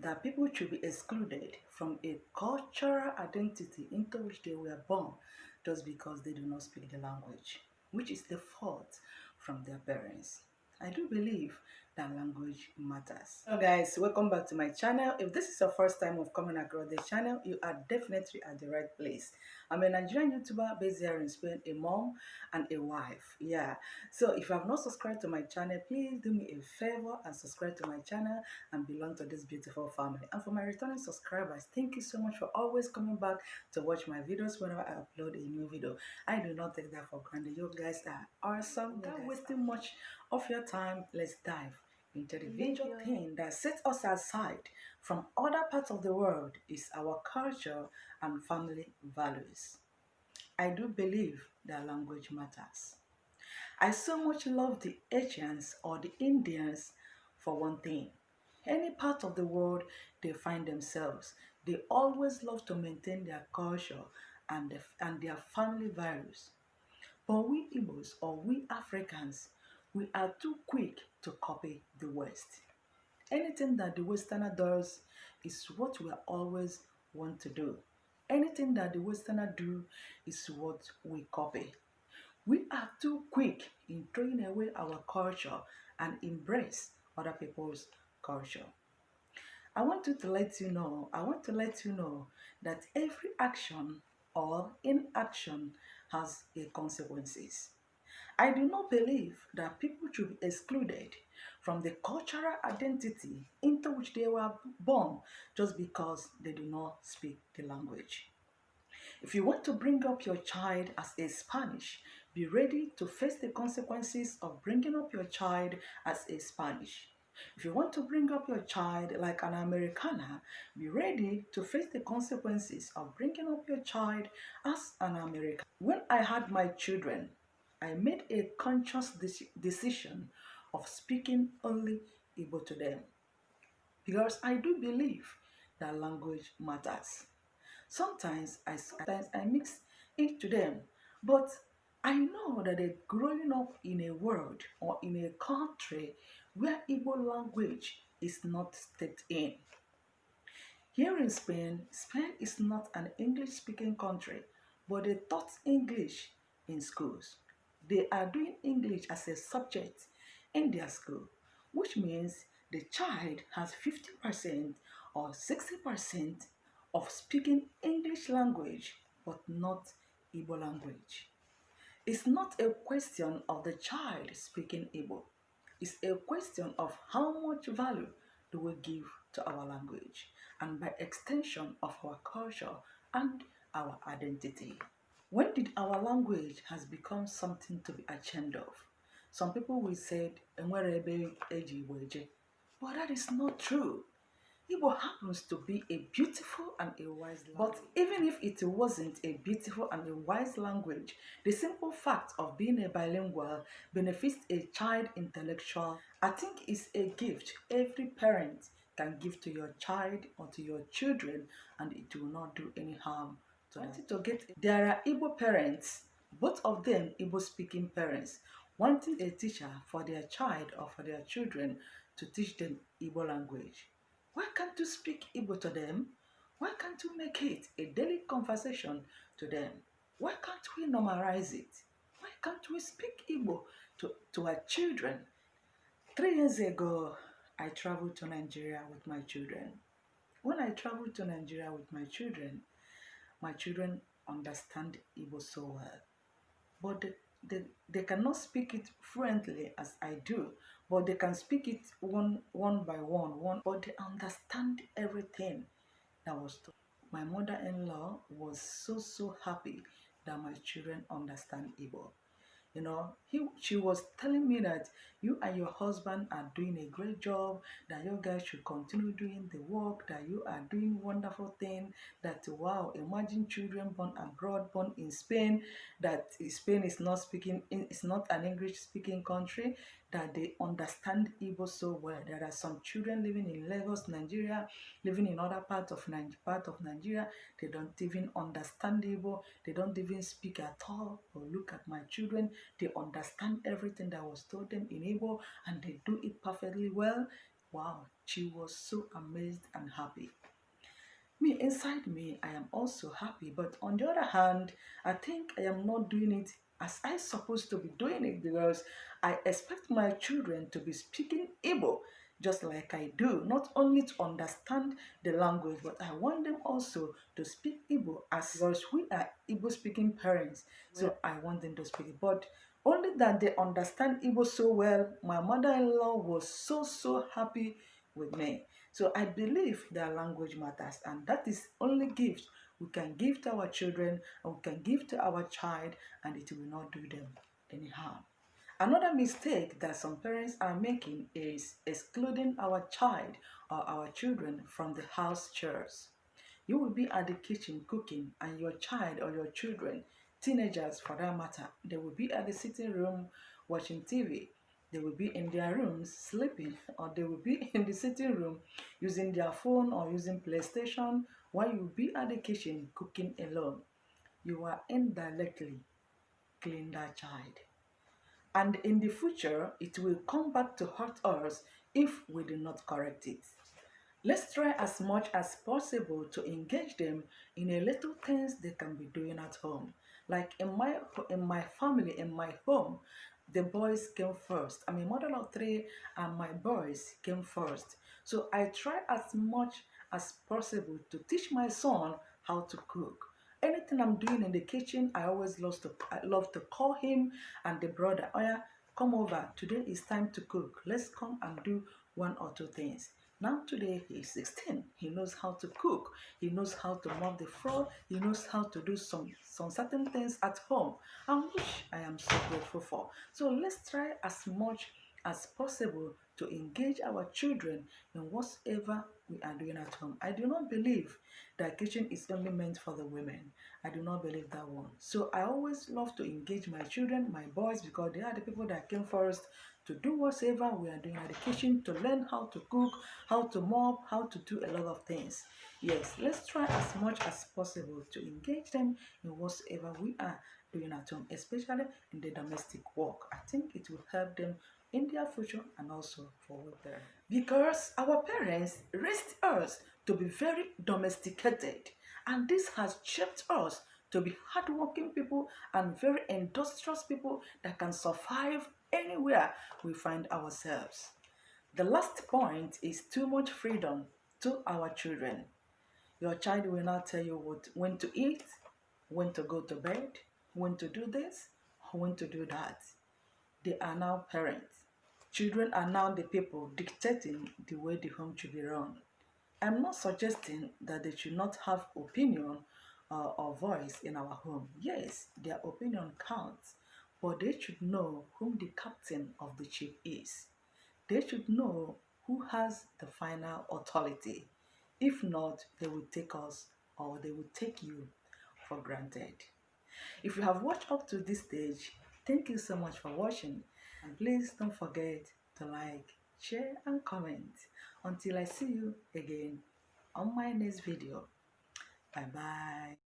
that people should be excluded from a cultural identity into which they were born just because they do not speak the language, which is the fault from their parents. I do believe that language matters. Hello guys, welcome back to my channel. If this is your first time of coming across the channel, you are definitely at the right place. I'm a Nigerian YouTuber based here in Spain, a mom and a wife. Yeah, so if you have not subscribed to my channel, please do me a favor and subscribe to my channel and belong to this beautiful family. And for my returning subscribers, thank you so much for always coming back to watch my videos whenever I upload a new video. I do not take that for granted. You guys are awesome. Without wasting much of your time, let's dive into the major thing that sets us aside from other parts of the world is our culture and family values. I do believe that language matters. I so much love the Asians or the Indians for one thing. Any part of the world they find themselves, they always love to maintain their culture and their family values. But we Igbos or we Africans, we are too quick to copy the West. Anything that the Westerner does is what we always want to do. Anything that the Westerner do is what we copy. We are too quick in throwing away our culture and embrace other people's culture. I want to let you know, that every action or inaction has a consequences. I do not believe that people should be excluded from the cultural identity into which they were born just because they do not speak the language. If you want to bring up your child as a Spanish, be ready to face the consequences of bringing up your child as a Spanish. If you want to bring up your child like an Americana, be ready to face the consequences of bringing up your child as an American. When I had my children, I made a conscious decision of speaking only Igbo to them because I do believe that language matters. Sometimes I mix it to them, but I know that they're growing up in a world or in a country where Igbo language is not stepped in. Here in Spain, Spain is not an English-speaking country, but they taught English in schools. They are doing English as a subject in their school, which means the child has 50% or 60% of speaking English language, but not Igbo language. It's not a question of the child speaking Igbo. It's a question of how much value do we give to our language and by extension of our culture and our identity. When did our language has become something to be ashamed of? Some people will say, "Enwere ebe eji Igbo eje," but that is not true. Igbo happens to be a beautiful and a wise language. But even if it wasn't a beautiful and a wise language, the simple fact of being a bilingual benefits a child intellectual. I think it's a gift every parent can give to your child or to your children, and it will not do any harm to them. There are Igbo parents, both of them Igbo speaking parents, wanting a teacher for their child or for their children to teach them Igbo language. Why can't you speak Igbo to them? Why can't you make it a daily conversation to them? Why can't we normalize it? Why can't we speak Igbo to our children? 3 years ago, I traveled to Nigeria with my children. When I traveled to Nigeria with my children understand Igbo so well. But they cannot speak it fluently as I do, but they can speak it one by one, but they understand everything that was told. My mother-in-law was so happy that my children understand Igbo. You know, she was telling me that you and your husband are doing a great job, that you guys should continue doing the work, that you are doing wonderful thing, that wow, imagine children born abroad, born in Spain, that Spain is not it's not an English speaking country, that they understand Igbo so well. There are some children living in Lagos, Nigeria, living in other part of Nigeria, they don't even understand Igbo, they don't even speak at all. Or look at my children, they understand everything that was told them in Igbo and they do it perfectly well. Wow, she was so amazed and happy. Me, inside me, I am also happy, but on the other hand, I think I am not doing it as I supposed to be doing it, because I expect my children to be speaking Igbo just like I do, not only to understand the language, but I want them also to speak Igbo, as because we are Igbo speaking parents. So I want them to speak it. But only that they understand Igbo so well, my mother-in-law was so happy with me. So I believe that language matters, and that is only gift we can give to our children, and we can give to our child, and it will not do them any harm. Another mistake that some parents are making is excluding our child or our children from the house chores. You will be at the kitchen cooking, and your child or your children, teenagers for that matter, they will be at the sitting room watching TV. They will be in their rooms sleeping, or they will be in the sitting room using their phone or using PlayStation, while you will be at the kitchen cooking alone. You are indirectly killing that child. And in the future, it will come back to hurt us if we do not correct it. Let's try as much as possible to engage them in a little things they can be doing at home. Like in my family, in my home, the boys came first. I'm a mother of three, and my boys came first. So I try as much as possible to teach my son how to cook. Anything I'm doing in the kitchen, I love to call him and the brother. Oh yeah, come over. Today is time to cook. Let's come and do one or two things. Now today he is 16. He knows how to cook. He knows how to mop the floor. He knows how to do some certain things at home, and which I am so grateful for. So let's try as much as possible to engage our children in whatever we are doing at home. I do not believe that kitchen is only meant for the women. I do not believe that one. So I always love to engage my children, my boys, because they are the people that came first, to do whatever we are doing at the kitchen, to learn how to cook, how to mop, how to do a lot of things. Yes, let's try as much as possible to engage them in whatever we are doing at home, especially in the domestic work. I think it will help them in their future and also forward there. Because our parents raised us to be very domesticated, and this has shaped us to be hardworking people and very industrious people that can survive anywhere we find ourselves. The last point is too much freedom to our children. Your child will not tell you when to eat, when to go to bed, when to do this, when to do that. They are now parents. Children are now the people dictating the way the home should be run. I'm not suggesting that they should not have opinion or voice in our home. Yes, their opinion counts, but they should know whom the captain of the ship is. They should know who has the final authority. If not, they will take us, or they will take you for granted. If you have watched up to this stage, thank you so much for watching. And please don't forget to like, share, and comment. Until I see you again on my next video. Bye bye.